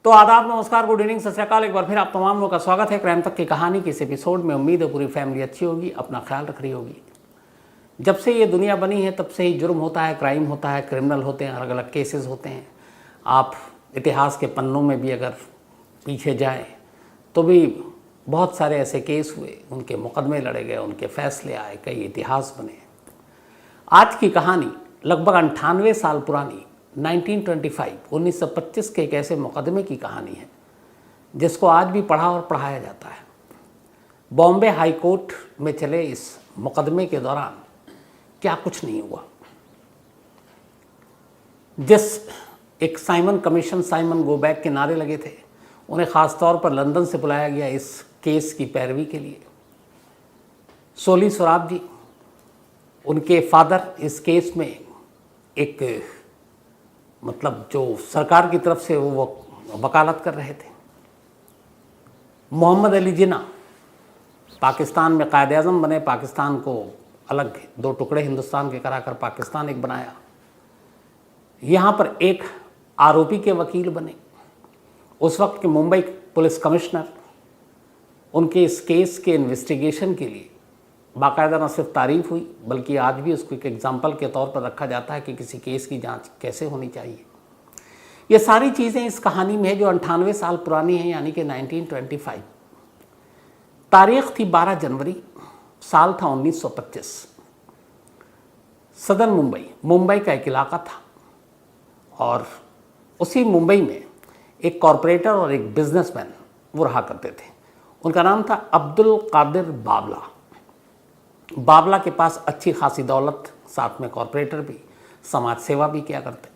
तो आदाब, नमस्कार, गुड इवनिंग, सत श्री अकाल। एक बार फिर आप तमाम लोगों का स्वागत है क्राइम तक की कहानी के इस एपिसोड में। उम्मीद है पूरी फैमिली अच्छी होगी, अपना ख्याल रख रही होगी। जब से ये दुनिया बनी है तब से ही जुर्म होता है, क्राइम होता है, क्रिमिनल होते हैं, अलग अलग केसेस होते हैं। आप इतिहास के पन्नों में भी अगर पीछे जाएं तो भी बहुत सारे ऐसे केस हुए, उनके मुकदमे लड़े गए, उनके फैसले आए, कई इतिहास बने। आज की कहानी लगभग 98 साल पुरानी 1925 के एक ऐसे मुकदमे की कहानी है जिसको आज भी पढ़ा और पढ़ाया जाता है। बॉम्बे हाई कोर्ट में चले इस मुकदमे के दौरान क्या कुछ नहीं हुआ। जिस एक Simon commission, Simon go back के नारे लगे थे, उन्हें ख़ास तौर पर लंदन से बुलाया गया इस केस की पैरवी के लिए। सोली सोराब जी, उनके फादर इस केस में एक मतलब जो सरकार की तरफ से वो वकालत कर रहे थे। मोहम्मद अली जिन्ना पाकिस्तान में कायद-ए-आज़म बने, पाकिस्तान को अलग दो टुकड़े हिंदुस्तान के कराकर पाकिस्तान एक बनाया। यहाँ पर एक आरोपी के वकील बने। उस वक्त के मुंबई पुलिस कमिश्नर उनके इस केस के इन्वेस्टिगेशन के लिए बाकायदा न सिर्फ तारीफ हुई बल्कि आज भी उसको एक एग्जाम्पल के तौर पर रखा जाता है कि किसी केस की जांच कैसे होनी चाहिए। ये सारी चीज़ें इस कहानी में है जो 98 साल पुरानी है, यानी कि 1925। तारीख थी 12 जनवरी, साल था 1925। सदर मुंबई का एक इलाका था और उसी मुंबई में एक कॉरपोरेटर और एक बिजनेसमैन वो रहा करते थे। उनका नाम था अब्दुल कादिर बावला। बावला के पास अच्छी खासी दौलत, साथ में कॉरपोरेटर भी, समाज सेवा भी किया करते।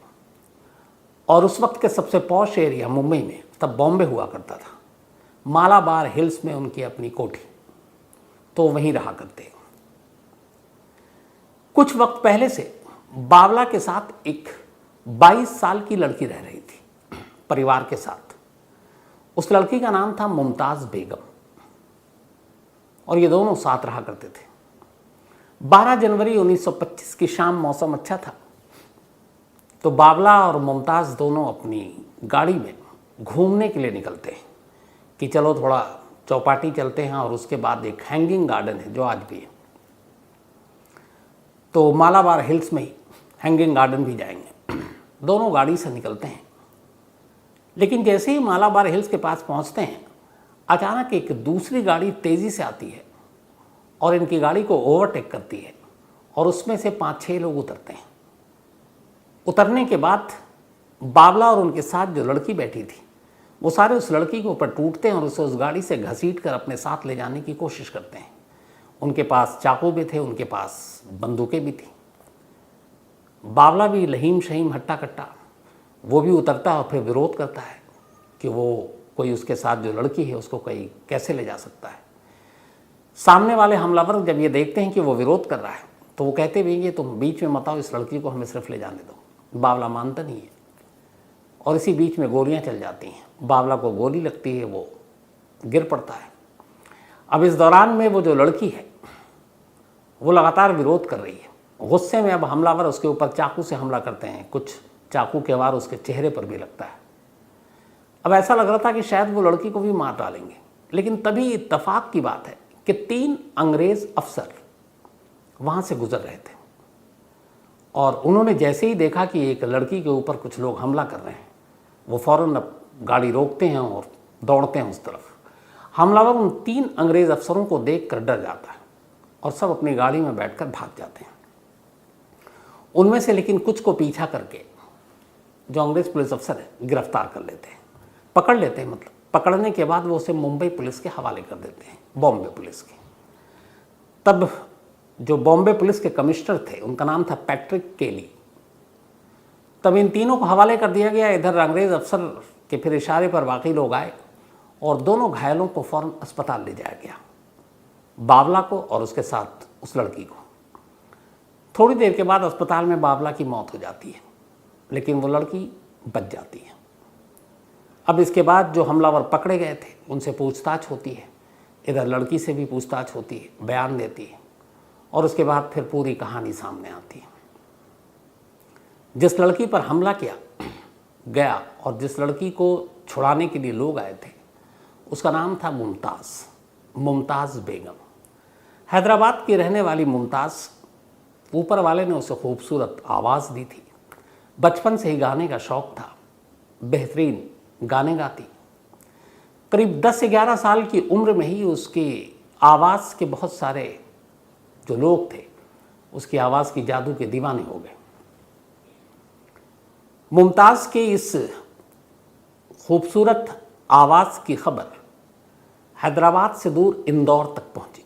और उस वक्त के सबसे पॉश एरिया मुंबई में तब बॉम्बे हुआ करता था, मालाबार हिल्स में उनकी अपनी कोठी, तो वहीं रहा करते। कुछ वक्त पहले से बावला के साथ एक 22 साल की लड़की रह रही थी परिवार के साथ। उस लड़की का नाम था मुमताज़ बेगम और ये दोनों साथ रहा करते थे। 12 जनवरी 1925 की शाम मौसम अच्छा था तो बावला और मुमताज़ दोनों अपनी गाड़ी में घूमने के लिए निकलते हैं कि चलो थोड़ा चौपाटी चलते हैं, और उसके बाद एक हैंगिंग गार्डन है जो आज भी है, तो मालाबार हिल्स में ही हैंगिंग गार्डन भी जाएंगे। दोनों गाड़ी से निकलते हैं, लेकिन जैसे ही मालाबार हिल्स के पास पहुंचते हैं अचानक एक दूसरी गाड़ी तेज़ी से आती है और इनकी गाड़ी को ओवरटेक करती है और उसमें से 5-6 लोग उतरते हैं। उतरने के बाद बावला और उनके साथ जो लड़की बैठी थी वो सारे उस लड़की के ऊपर टूटते हैं और उसे उस गाड़ी से घसीट कर अपने साथ ले जाने की कोशिश करते हैं। उनके पास चाकू भी थे, उनके पास बंदूकें भी थी। बावला भी लहीम शहीम हट्टा कट्टा, वो भी उतरता है और फिर विरोध करता है कि वो कोई उसके साथ जो लड़की है उसको कोई कैसे ले जा सकता है। सामने वाले हमलावर जब ये देखते हैं कि वो विरोध कर रहा है तो वो कहते भी कि तुम बीच में मत आओ, इस लड़की को हमें सिर्फ ले जाने दो। बावला मानता नहीं है और इसी बीच में गोलियां चल जाती हैं। बावला को गोली लगती है, वो गिर पड़ता है। अब इस दौरान में वो जो लड़की है वो लगातार विरोध कर रही है। गुस्से में अब हमलावर उसके ऊपर चाकू से हमला करते हैं। कुछ चाकू के वार उसके चेहरे पर भी लगता है। अब ऐसा लग रहा था कि शायद वो लड़की को भी मार डालेंगे, लेकिन तभी इत्तेफाक की बात है कि 3 अंग्रेज़ अफसर वहाँ से गुजर रहे थे और उन्होंने जैसे ही देखा कि एक लड़की के ऊपर कुछ लोग हमला कर रहे हैं, वो फ़ौरन अब गाड़ी रोकते हैं और दौड़ते हैं उस तरफ। हमलावर उन 3 अंग्रेज़ अफसरों को देखकर डर जाता है और सब अपनी गाड़ी में बैठकर भाग जाते हैं। उनमें से लेकिन कुछ को पीछा करके जो अंग्रेज़ पुलिस अफसर है गिरफ्तार कर लेते हैं, पकड़ लेते हैं। मतलब पकड़ने के बाद वो उसे मुंबई पुलिस के हवाले कर देते हैं, बॉम्बे पुलिस के। तब जो बॉम्बे पुलिस के कमिश्नर थे उनका नाम था पैट्रिक केली। तब इन तीनों को हवाले कर दिया गया। इधर अंग्रेज़ अफसर के फिर इशारे पर बाकी लोग आए और दोनों घायलों को फ़ौरन अस्पताल ले जाया गया, बावला को और उसके साथ उस लड़की को। थोड़ी देर के बाद अस्पताल में बावला की मौत हो जाती है, लेकिन वो लड़की बच जाती है। अब इसके बाद जो हमलावर पकड़े गए थे उनसे पूछताछ होती है, इधर लड़की से भी पूछताछ होती है, बयान देती है और उसके बाद फिर पूरी कहानी सामने आती है। जिस लड़की पर हमला किया गया और जिस लड़की को छुड़ाने के लिए लोग आए थे। उसका नाम था मुमताज़ बेगम। हैदराबाद की रहने वाली मुमताज़, ऊपर वाले ने उसे खूबसूरत आवाज़ दी थी। बचपन से ही गाने का शौक़ था, बेहतरीन गाने गाती। करीब 10-11 साल की उम्र में ही उसकी आवाज़ के बहुत सारे जो लोग थे उसकी आवाज़ की जादू के दीवाने हो गए। मुमताज़ के इस खूबसूरत आवाज़ की खबर हैदराबाद से दूर इंदौर तक पहुंची।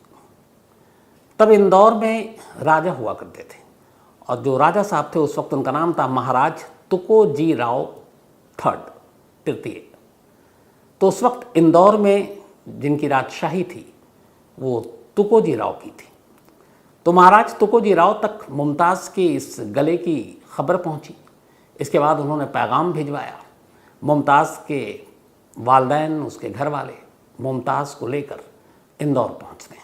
तब इंदौर में राजा हुआ करते थे और जो राजा साहब थे उस वक्त उनका नाम था महाराज तुकोजी राव तृतीय। तो उस वक्त इंदौर में जिनकी राजशाही थी वो तुकोजी राव की थी। तो महाराज तुकोजी राव तक मुमताज़ के इस गले की खबर पहुंची। इसके बाद उन्होंने पैगाम भिजवाया। मुमताज़ के वालिदैन, उसके घर वाले मुमताज़ को लेकर इंदौर पहुंचते हैं।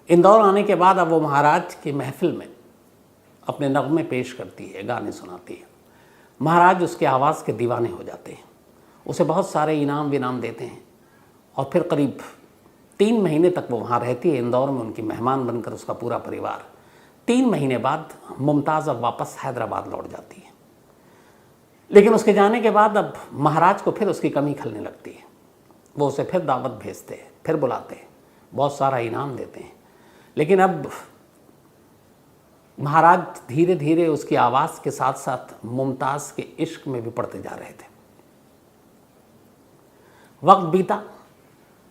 इंदौर आने के बाद अब वो महाराज की महफिल में अपने नगमे पेश करती है, गाने सुनाती है। महाराज उसके आवाज़ के दीवाने हो जाते हैं, उसे बहुत सारे इनाम विनाम देते हैं और फिर करीब 3 महीने तक वो वहाँ रहती है इंदौर में, उनकी मेहमान बनकर उसका पूरा परिवार। 3 महीने बाद मुमताज़ अब वापस हैदराबाद लौट जाती है। लेकिन उसके जाने के बाद अब महाराज को फिर उसकी कमी खलने लगती है। वो उसे फिर दावत भेजते हैं, फिर बुलाते हैं, बहुत सारा इनाम देते हैं। लेकिन अब महाराज धीरे धीरे उसकी आवाज़ के साथ साथ मुमताज़ के इश्क में भी पड़ते जा रहे थे। वक्त बीता,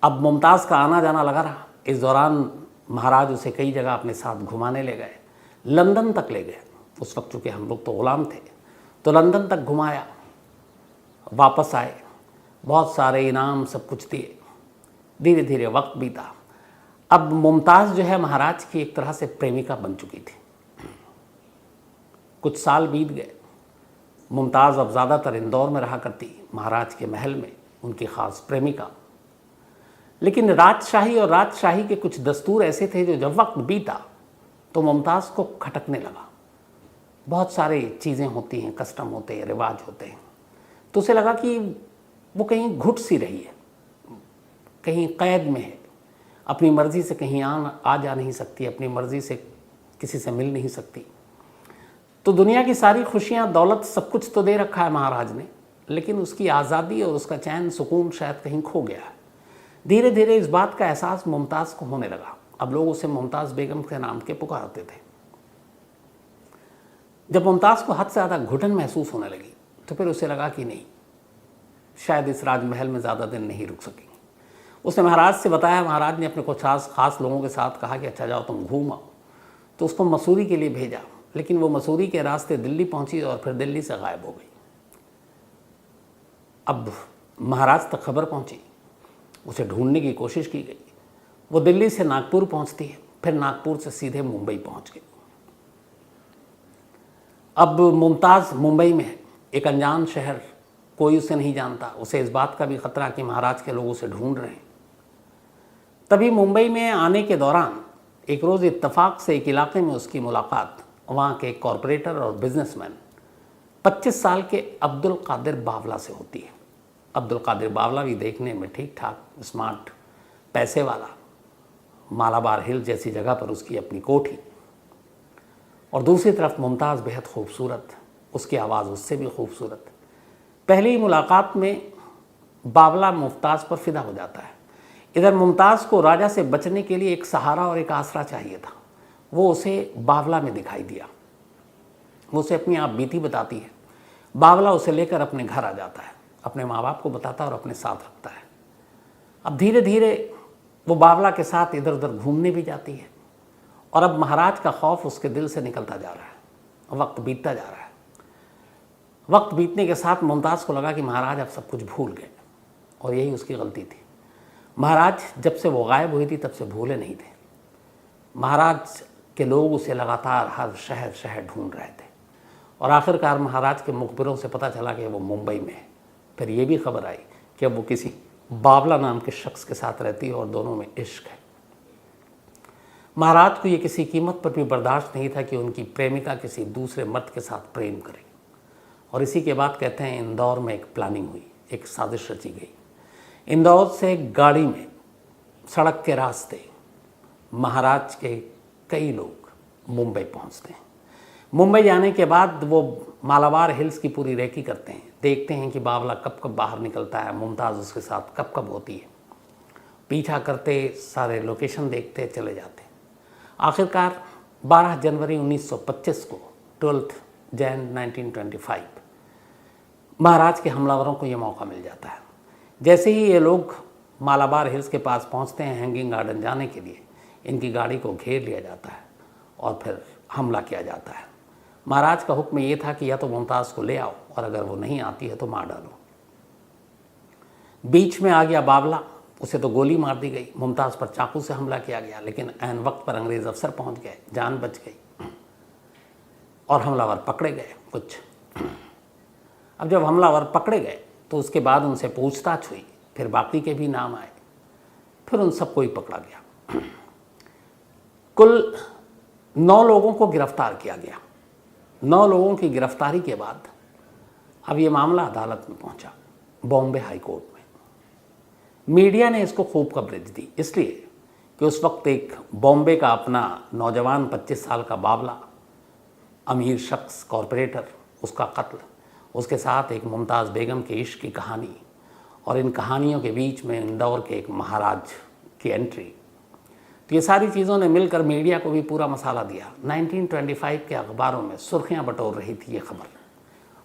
अब मुमताज़ का आना जाना लगा रहा। इस दौरान महाराज उसे कई जगह अपने साथ घुमाने ले गए, लंदन तक ले गए। उस वक्त चूँकि हम लोग तो ग़ुलाम थे, तो लंदन तक घुमाया, वापस आए, बहुत सारे इनाम सब कुछ दिए। धीरे धीरे वक्त बीता। अब मुमताज़ जो है महाराज की एक तरह से प्रेमिका बन चुकी थी। कुछ साल बीत गए। मुमताज़ अब ज़्यादातर इंदौर में रहा करती, महाराज के महल में, उनकी ख़ास प्रेमिका। लेकिन राजशाही के कुछ दस्तूर ऐसे थे जो जब वक्त बीता तो मुमताज़ को खटकने लगा। बहुत सारी चीज़ें होती हैं, कस्टम होते हैं, रिवाज होते हैं। तो उसे लगा कि वो कहीं घुट सी रही है, कहीं कैद में है, अपनी मर्ज़ी से कहीं आ जा नहीं सकती, अपनी मर्ज़ी से किसी से मिल नहीं सकती। तो दुनिया की सारी खुशियाँ, दौलत, सब कुछ तो दे रखा है महाराज ने, लेकिन उसकी आज़ादी और उसका चैन सुकून शायद कहीं खो गया है। धीरे धीरे इस बात का एहसास मुमताज़ को होने लगा। अब लोग उसे मुमताज़ बेगम के नाम के पुकारते थे। जब मुमताज़ को हद से ज़्यादा घुटन महसूस होने लगी तो फिर उसे लगा कि नहीं, शायद इस राजमहल में ज़्यादा दिन नहीं रुक सकेंगे। उसने महाराज से बताया। महाराज ने अपने कुछ खास लोगों के साथ कहा कि अच्छा जाओ तुम घूम आओ। तो उसको मसूरी के लिए भेजा, लेकिन वो मसूरी के रास्ते दिल्ली पहुंची और फिर दिल्ली से गायब हो गई। अब महाराज तक खबर पहुंची, उसे ढूंढने की कोशिश की गई। वो दिल्ली से नागपुर पहुंचती है, फिर नागपुर से सीधे मुंबई पहुंच गई। अब मुमताज़ मुंबई में है, एक अनजान शहर, कोई उसे नहीं जानता। उसे इस बात का भी खतरा कि महाराज के लोग उसे ढूंढ रहे हैं। तभी मुंबई में आने के दौरान एक रोज़ इत्तफाक से एक इलाके में उसकी मुलाकात वहाँ के एक कॉरपोरेटर और बिजनेसमैन 25 साल के अब्दुल कादिर बावला से होती है। अब्दुल कादिर बावला भी देखने में ठीक ठाक, स्मार्ट, पैसे वाला, मालाबार हिल जैसी जगह पर उसकी अपनी कोठी, और दूसरी तरफ मुमताज़ बेहद खूबसूरत, उसकी आवाज़ उससे भी खूबसूरत। पहली मुलाकात में बावला मुमताज़ पर फिदा हो जाता है। इधर मुमताज़ को राजा से बचने के लिए एक सहारा और एक आसरा चाहिए था। वो उसे बावला में दिखाई दिया। वो उसे अपनी आप बीती बताती है। बावला उसे लेकर अपने घर आ जाता है, अपने माँ बाप को बताता है और अपने साथ रखता है। अब धीरे धीरे वो बावला के साथ इधर उधर घूमने भी जाती है और अब महाराज का खौफ उसके दिल से निकलता जा रहा है। वक्त बीतता जा रहा है। वक्त बीतने के साथ मुमताज़ को लगा कि महाराज अब सब कुछ भूल गए और यही उसकी गलती थी। महाराज जब से वो गायब हुई थी तब से भूले नहीं थे। महाराज के लोग उसे लगातार हर शहर शहर ढूंढ रहे थे और आखिरकार महाराज के मुखबिरों से पता चला कि वो मुंबई में है। फिर ये भी खबर आई कि अब वो किसी बावला नाम के शख्स के साथ रहती है और दोनों में इश्क है। महाराज को ये किसी कीमत पर भी बर्दाश्त नहीं था कि उनकी प्रेमिका किसी दूसरे मर्द के साथ प्रेम करे। और इसी के बाद कहते हैं इंदौर में एक प्लानिंग हुई, एक साजिश रची गई। इंदौर से गाड़ी में सड़क के रास्ते महाराज के कई लोग मुंबई पहुंचते हैं। मुंबई जाने के बाद वो मालाबार हिल्स की पूरी रेकी करते हैं, देखते हैं कि बावला कब कब बाहर निकलता है, मुमताज़ उसके साथ कब कब होती है। पीछा करते, सारे लोकेशन देखते चले जाते। आखिरकार 12 जनवरी 1925 को 12 जैन 1925 महाराज के हमलावरों को ये मौका मिल जाता है। जैसे ही ये लोग मालाबार हिल्स के पास पहुंचते हैं हैंगिंग गार्डन जाने के लिए, इनकी गाड़ी को घेर लिया जाता है और फिर हमला किया जाता है। महाराज का हुक्म ये था कि या तो मुमताज़ को ले आओ और अगर वो नहीं आती है तो मार डालो। बीच में आ गया बावला, उसे तो गोली मार दी गई। मुमताज़ पर चाकू से हमला किया गया, लेकिन ऐन वक्त पर अंग्रेज़ अफसर पहुंच गए, जान बच गई और हमलावर पकड़े गए कुछ। अब जब हमलावर पकड़े गए तो उसके बाद उनसे पूछताछ हुई, फिर बाकी के भी नाम आए, फिर उन सबको ही पकड़ा गया। कुल 9 लोगों को गिरफ्तार किया गया। 9 लोगों की गिरफ्तारी के बाद अब ये मामला अदालत में पहुंचा, बॉम्बे हाई कोर्ट में। मीडिया ने इसको खूब कवरेज दी, इसलिए कि उस वक्त एक बॉम्बे का अपना नौजवान 25 साल का बावला, अमीर शख्स, कॉरपोरेटर, उसका कत्ल, उसके साथ एक मुमताज़ बेगम के इश्क की कहानी और इन कहानियों के बीच में इंदौर के एक महाराज की एंट्री, तो ये सारी चीज़ों ने मिलकर मीडिया को भी पूरा मसाला दिया। 1925 के अखबारों में सुर्खियां बटोर रही थी ये खबर,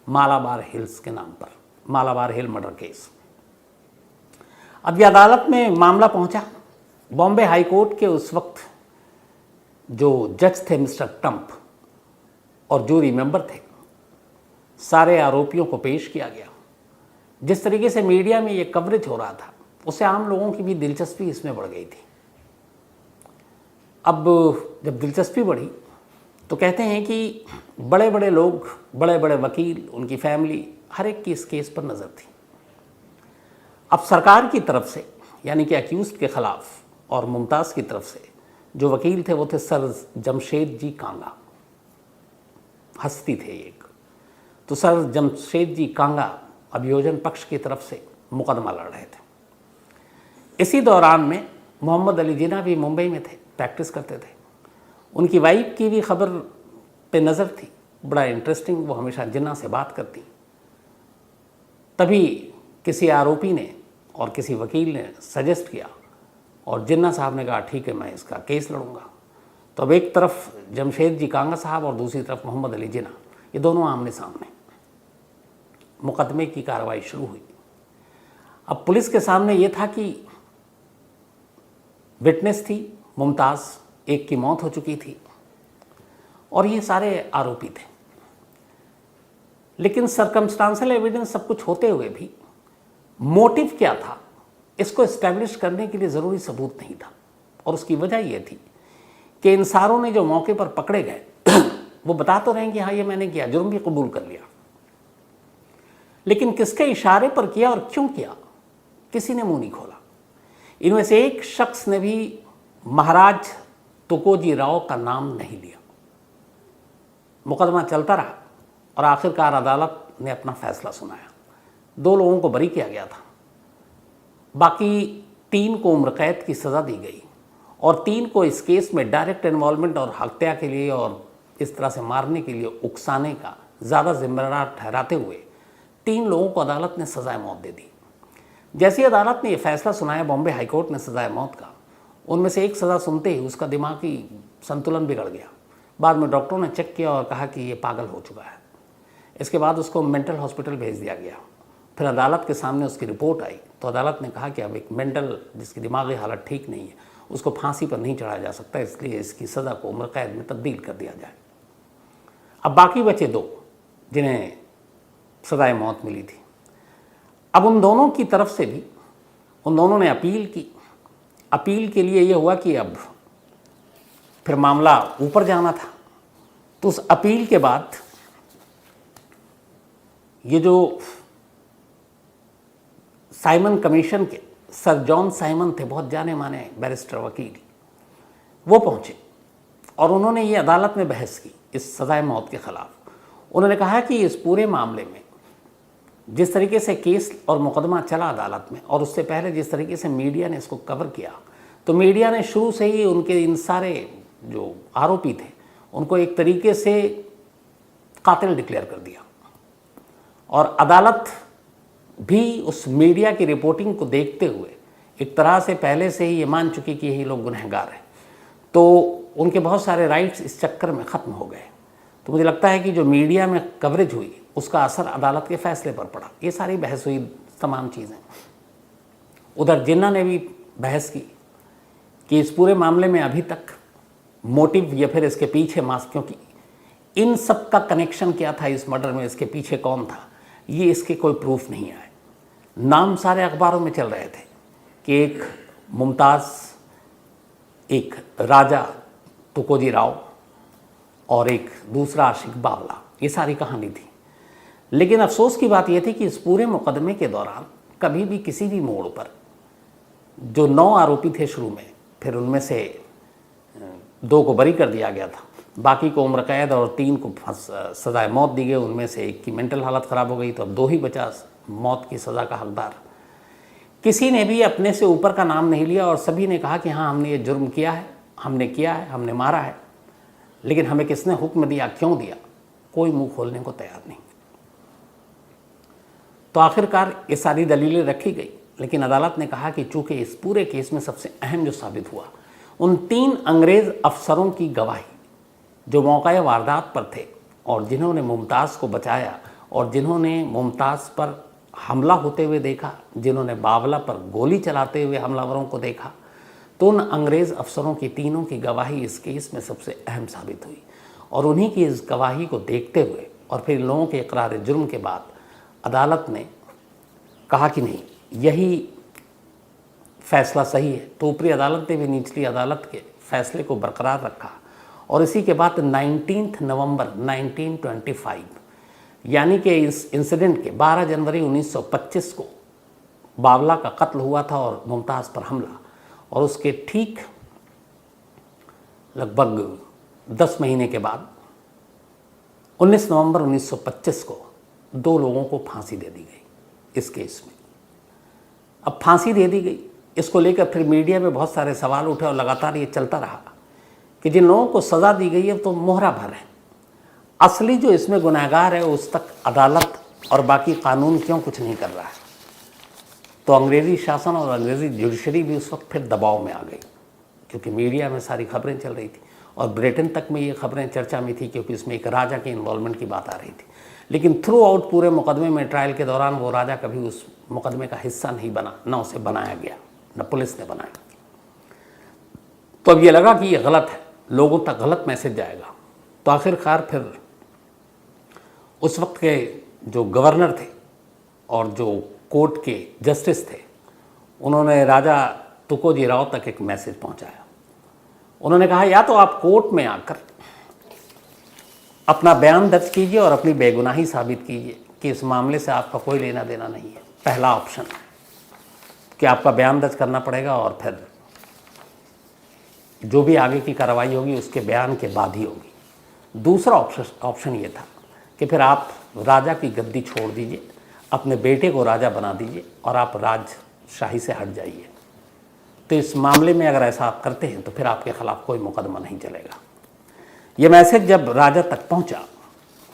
मालाबार हिल्स के नाम पर, मालाबार हिल मर्डर केस। अब ये अदालत में मामला पहुंचा। बॉम्बे हाई कोर्ट के उस वक्त जो जज थे मिस्टर ट्रंप और जूरी मेंबर थे, सारे आरोपियों को पेश किया गया। जिस तरीके से मीडिया में ये कवरेज हो रहा था, उससे आम लोगों की भी दिलचस्पी इसमें बढ़ गई थी। अब जब दिलचस्पी बढ़ी तो कहते हैं कि बड़े बड़े लोग, बड़े बड़े वकील, उनकी फैमिली, हर एक की इस केस पर नज़र थी। अब सरकार की तरफ से, यानी कि अक्यूज़्ड के ख़िलाफ़, और मुमताज़ की तरफ से जो वकील थे वो थे सर जमशेद जी कांगा, हस्ती थे एक। तो सर जमशेद जी कांगा अभियोजन पक्ष की तरफ से मुकदमा लड़ रहे थे। इसी दौरान में मोहम्मद अली जिन्ना भी मुंबई में थे, प्रैक्टिस करते थे। उनकी वाइफ की भी खबर पे नज़र थी, बड़ा इंटरेस्टिंग, वो हमेशा जिन्ना से बात करती। तभी किसी आरोपी ने और किसी वकील ने सजेस्ट किया और जिन्ना साहब ने कहा ठीक है, मैं इसका केस लड़ूंगा। तो अब एक तरफ जमशेद जी कांगा साहब और दूसरी तरफ मोहम्मद अली जिन्ना, ये दोनों आमने सामने। मुकदमे की कार्रवाई शुरू हुई। अब पुलिस के सामने ये था कि विटनेस थी मुमताज़, एक की मौत हो चुकी थी और ये सारे आरोपी थे। लेकिन सर्कमस्टांशियल एविडेंस सब कुछ होते हुए भी मोटिव क्या था, इसको एस्टैब्लिश करने के लिए ज़रूरी सबूत नहीं था। और उसकी वजह ये थी कि इन सारों ने जो मौके पर पकड़े गए वो बता तो रहे हैं कि हाँ ये मैंने किया, जुर्म भी कबूल कर लिया, लेकिन किसके इशारे पर किया और क्यों किया, किसी ने मुंह नहीं खोला। इनमें से एक शख्स ने भी महाराज तुकोजी राव का नाम नहीं लिया। मुकदमा चलता रहा और आखिरकार अदालत ने अपना फैसला सुनाया। 2 लोगों को बरी किया गया था, बाकी 3 को उम्र कैद की सज़ा दी गई और 3 को इस केस में डायरेक्ट इन्वॉल्वमेंट और हत्या के लिए और इस तरह से मारने के लिए उकसाने का ज़्यादा जिम्मेदार ठहराते हुए 3 लोगों को अदालत ने सज़ाए मौत दे दी। जैसे ही अदालत ने यह फैसला सुनाया, बॉम्बे हाईकोर्ट ने सज़ाए मौत का, उनमें से एक सज़ा सुनते ही उसका दिमागी संतुलन बिगड़ गया। बाद में डॉक्टरों ने चेक किया और कहा कि ये पागल हो चुका है। इसके बाद उसको मेंटल हॉस्पिटल भेज दिया गया। फिर अदालत के सामने उसकी रिपोर्ट आई तो अदालत ने कहा कि अब एक मेंटल, जिसकी दिमागी हालत ठीक नहीं है, उसको फांसी पर नहीं चढ़ाया जा सकता, इसलिए इसकी सज़ा को उम्र कैद में तब्दील कर दिया जाए। अब बाकी बचे 2 जिन्हें सज़ाए मौत मिली थी। अब उन दोनों की तरफ से भी, उन दोनों ने अपील की। अपील के लिए ये हुआ कि अब फिर मामला ऊपर जाना था। तो उस अपील के बाद ये जो साइमन कमीशन के सर जॉन साइमन थे, बहुत जाने माने बैरिस्टर वकील, वो पहुंचे और उन्होंने ये अदालत में बहस की इस सज़ाए मौत के ख़िलाफ़। उन्होंने कहा कि इस पूरे मामले में जिस तरीके से केस और मुकदमा चला अदालत में, और उससे पहले जिस तरीके से मीडिया ने इसको कवर किया, तो मीडिया ने शुरू से ही उनके इन सारे जो आरोपी थे उनको एक तरीके से कातिल डिक्लेयर कर दिया। और अदालत भी उस मीडिया की रिपोर्टिंग को देखते हुए एक तरह से पहले से ही ये मान चुकी कि यही लोग गुनहगार हैं, तो उनके बहुत सारे राइट्स इस चक्कर में ख़त्म हो गए। तो मुझे लगता है कि जो मीडिया में कवरेज हुई उसका असर अदालत के फैसले पर पड़ा। ये सारी बहस हुई, तमाम चीज़ें। उधर जिन्ना ने भी बहस की कि इस पूरे मामले में अभी तक मोटिव या फिर इसके पीछे क्योंकि इन सब का कनेक्शन क्या था इस मर्डर में, इसके पीछे कौन था, ये इसके कोई प्रूफ नहीं आए। नाम सारे अखबारों में चल रहे थे कि एक मुमताज़, एक राजा तुकोजी राव और एक दूसरा आशिक बावला, ये सारी कहानी थी। लेकिन अफसोस की बात यह थी कि इस पूरे मुकदमे के दौरान कभी भी किसी भी मोड़ पर जो 9 आरोपी थे शुरू में, फिर उनमें से 2 को बरी कर दिया गया था, बाकी को उम्र कैद और 3 को सज़ाए मौत दी गई। उनमें से एक की मेंटल हालत ख़राब हो गई, तो अब 2 ही बचा मौत की सज़ा का हकदार। किसी ने भी अपने से ऊपर का नाम नहीं लिया और सभी ने कहा कि हाँ, हमने ये जुर्म किया है, हमने मारा है, लेकिन हमें किसने हुक्म दिया, क्यों दिया, कोई मुंह खोलने को तैयार नहीं। तो आखिरकार ये सारी दलीलें रखी गई, लेकिन अदालत ने कहा कि चूंकि इस पूरे केस में सबसे अहम जो साबित हुआ, उन 3 अंग्रेज़ अफसरों की गवाही जो मौका वारदात पर थे और जिन्होंने मुमताज़ को बचाया और जिन्होंने मुमताज़ पर हमला होते हुए देखा, जिन्होंने बावला पर गोली चलाते हुए हमलावरों को देखा, तो उन अंग्रेज़ अफसरों की तीनों की गवाही इस केस में सबसे अहम साबित हुई। और उन्हीं की इस गवाही को देखते हुए और फिर लोगों के इकरार जुर्म के बाद अदालत ने कहा कि नहीं, यही फैसला सही है। तो ऊपरी अदालत ने भी निचली अदालत के फैसले को बरकरार रखा और इसी के बाद 19 नवंबर 1925 यानी कि इस इंसिडेंट के 12 जनवरी 1925 को बावला का कत्ल हुआ था और मुमताज़ पर हमला, और उसके ठीक लगभग 10 महीने के बाद 19 नवंबर 1925 को 2 लोगों को फांसी दे दी गई इस केस में। अब फांसी दे दी गई, इसको लेकर फिर मीडिया में बहुत सारे सवाल उठे और लगातार ये चलता रहा कि जिन लोगों को सज़ा दी गई है तो मोहरा भर है, असली जो इसमें गुनहगार है उस तक अदालत और बाकी कानून क्यों कुछ नहीं कर रहा है। तो अंग्रेज़ी शासन और अंग्रेज़ी जुडिशरी भी उस वक्त फिर दबाव में आ गई, क्योंकि मीडिया में सारी खबरें चल रही थी और ब्रिटेन तक में ये खबरें चर्चा में थी, क्योंकि इसमें एक राजा के इन्वॉल्वमेंट की बात आ रही थी। लेकिन थ्रू आउट पूरे मुकदमे में, ट्रायल के दौरान, वो राजा कभी उस मुकदमे का हिस्सा नहीं बना, न उसे बनाया गया, न पुलिस ने बनाया। तो अब ये लगा कि ये गलत है, लोगों तक गलत मैसेज जाएगा। तो आखिरकार फिर उस वक्त के जो गवर्नर थे और जो कोर्ट के जस्टिस थे, उन्होंने राजा तुकोजी राव तक एक मैसेज पहुंचाया। उन्होंने कहा, या तो आप कोर्ट में आकर अपना बयान दर्ज कीजिए और अपनी बेगुनाही साबित कीजिए कि इस मामले से आपका कोई लेना देना नहीं है। पहला ऑप्शन कि आपका बयान दर्ज करना पड़ेगा और फिर जो भी आगे की कार्रवाई होगी उसके बयान के बाद ही होगी। दूसरा ऑप्शन ये था कि फिर आप राजा की गद्दी छोड़ दीजिए, अपने बेटे को राजा बना दीजिए और आप राजशाही से हट जाइए। तो इस मामले में अगर ऐसा आप करते हैं तो फिर आपके खिलाफ कोई मुकदमा नहीं चलेगा। ये मैसेज जब राजा तक पहुंचा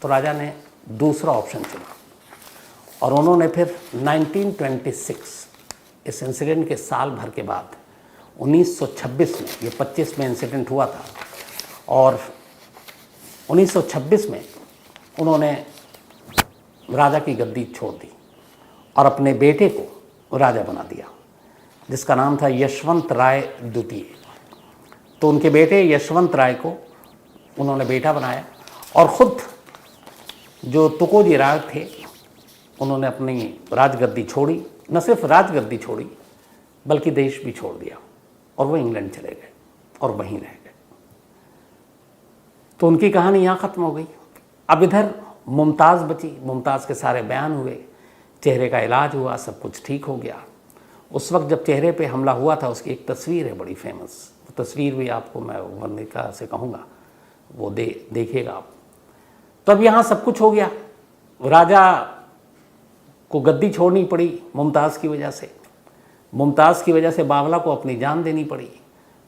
तो राजा ने दूसरा ऑप्शन चुना और उन्होंने फिर 1926 इस इंसिडेंट के साल भर के बाद 1926 में, ये 25 में इंसिडेंट हुआ था, और 1926 में उन्होंने राजा की गद्दी छोड़ दी और अपने बेटे को राजा बना दिया, जिसका नाम था यशवंत राय द्वितीय। तो उनके बेटे यशवंत राय को उन्होंने बेटा बनाया और ख़ुद जो तुकोजी राय थे उन्होंने अपनी राजगद्दी छोड़ी, न सिर्फ राजगद्दी छोड़ी बल्कि देश भी छोड़ दिया और वो इंग्लैंड चले गए और वहीं रह गए। तो उनकी कहानी यहाँ ख़त्म हो गई। अब इधर मुमताज़ बची, मुमताज़ के सारे बयान हुए, चेहरे का इलाज हुआ, सब कुछ ठीक हो गया। उस वक्त जब चेहरे पे हमला हुआ था उसकी एक तस्वीर है बड़ी फेमस, वो तस्वीर भी आपको मैं वर्णिका से कहूँगा, वो देखिएगा आप। तो अब यहाँ सब कुछ हो गया, राजा को गद्दी छोड़नी पड़ी मुमताज़ की वजह से। मुमताज़ की वजह से बावला को अपनी जान देनी पड़ी।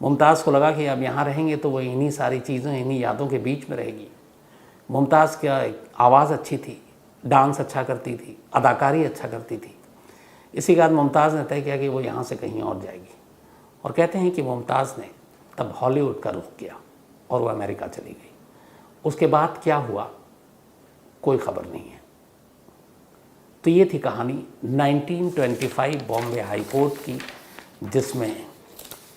मुमताज़ को लगा कि अब यहाँ रहेंगे तो वो इन्हीं सारी चीज़ों, इन्हीं यादों के बीच में रहेगी। मुमताज़ की आवाज़ अच्छी थी, डांस अच्छा करती थी, अदाकारी अच्छा करती थी। इसी के बाद मुमताज़ ने तय किया कि वो यहाँ से कहीं और जाएगी, और कहते हैं कि मुमताज़ ने तब हॉलीवुड का रुख किया और वो अमेरिका चली गई। उसके बाद क्या हुआ कोई खबर नहीं है। तो ये थी कहानी 1925 बॉम्बे हाई कोर्ट की, जिसमें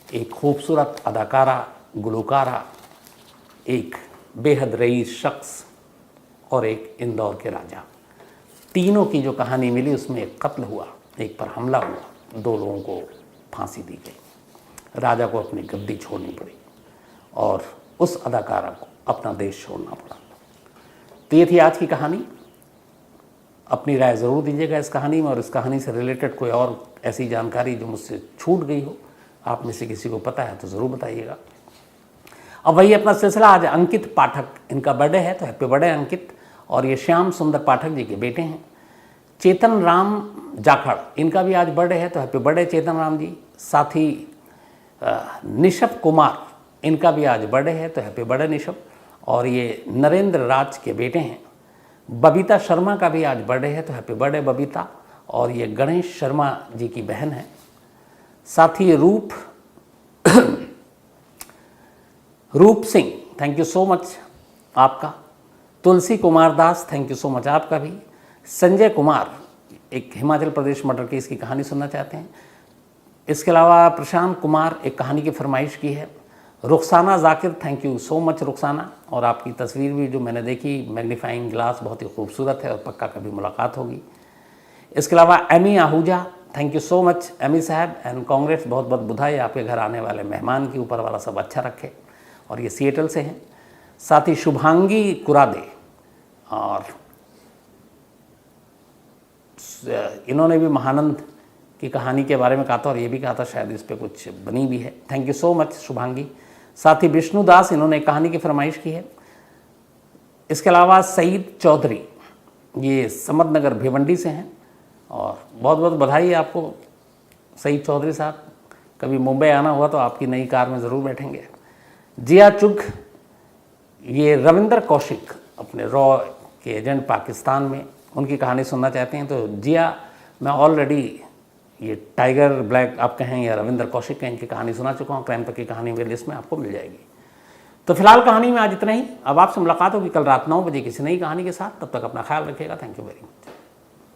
एक खूबसूरत अदाकारा, गुलकारा, एक बेहद रईस शख्स और एक इंदौर के राजा, तीनों की जो कहानी मिली उसमें एक कत्ल हुआ, एक पर हमला हुआ, 2 लोगों को फांसी दी गई। राजा को अपनी गद्दी छोड़नी पड़ी और उस अदाकारा को अपना देश छोड़ना पड़ा। तो ये थी आज की कहानी। अपनी राय ज़रूर दीजिएगा इस कहानी में, और इस कहानी से रिलेटेड कोई और ऐसी जानकारी जो मुझसे छूट गई हो, आप में से किसी को पता है तो ज़रूर बताइएगा। अब वही अपना सिलसिला, आज अंकित पाठक, इनका बर्थडे है, तो हैप्पी बर्थडे अंकित। और ये श्याम सुंदर पाठक जी के बेटे हैं। चेतन राम जाखड़, इनका भी आज बर्थडे है, तो हैप्पी बर्थडे चेतन राम जी। साथ ही निशब कुमार, इनका भी आज बर्थडे है, तो हैप्पी बर्थडे निशब। और ये नरेंद्र राज के बेटे हैं। बबीता शर्मा का भी आज बर्थडे है, तो हैप्पी बर्थडे बबीता। और ये गणेश शर्मा जी की बहन है। साथ ही रूप Singh, thank you so much आपका। तुलसी Kumar Das, thank you so much आपका भी। संजय कुमार, एक हिमाचल प्रदेश मर्डर केस की कहानी सुनना चाहते हैं। इसके अलावा प्रशांत कुमार एक कहानी की फरमाइश की है। Rukhsana Zakir, thank you so much Rukhsana. और आपकी तस्वीर भी जो मैंने देखी, मैग्नीफाइंग ग्लास बहुत ही खूबसूरत है, और पक्का कभी मुलाकात होगी। इसके अलावा Amy Ahuja, thank you so much Amy साहब, एंड कांग्रेस, बहुत बहुत बधाई आपके घर आने वाले मेहमान की, ऊपर वाला सब अच्छा रखे। और ये सिएटल से हैं। साथ ही शुभांगी कुरादे, और इन्होंने भी महानंद की कहानी के बारे में कहा था, और ये भी कहा था शायद इस पर कुछ बनी भी है। Thank you so much Shubhangi. साथ ही विष्णु दास, इन्होंने एक कहानी की फरमाइश की है। इसके अलावा सईद चौधरी, ये समदनगर भिवंडी से हैं, और बहुत बहुत बधाई है आपको सईद चौधरी साहब। कभी मुंबई आना हुआ तो आपकी नई कार में ज़रूर बैठेंगे। जिया चुग, ये रविंदर कौशिक, अपने रॉ के एजेंट पाकिस्तान में, उनकी कहानी सुनना चाहते हैं तो जिया, मैं ऑलरेडी ये टाइगर ब्लैक आप कहें या रविंदर कौशिक कहें, इनकी कहानी सुना चुका हूँ। क्राइम पर की कहानी मेरी लिस्ट में आपको मिल जाएगी। तो फिलहाल कहानी में आज इतना ही। अब आपसे मुलाकात होगी कल रात 9 बजे किसी नई कहानी के साथ। तब तक अपना ख्याल रखिएगा। Thank you very much.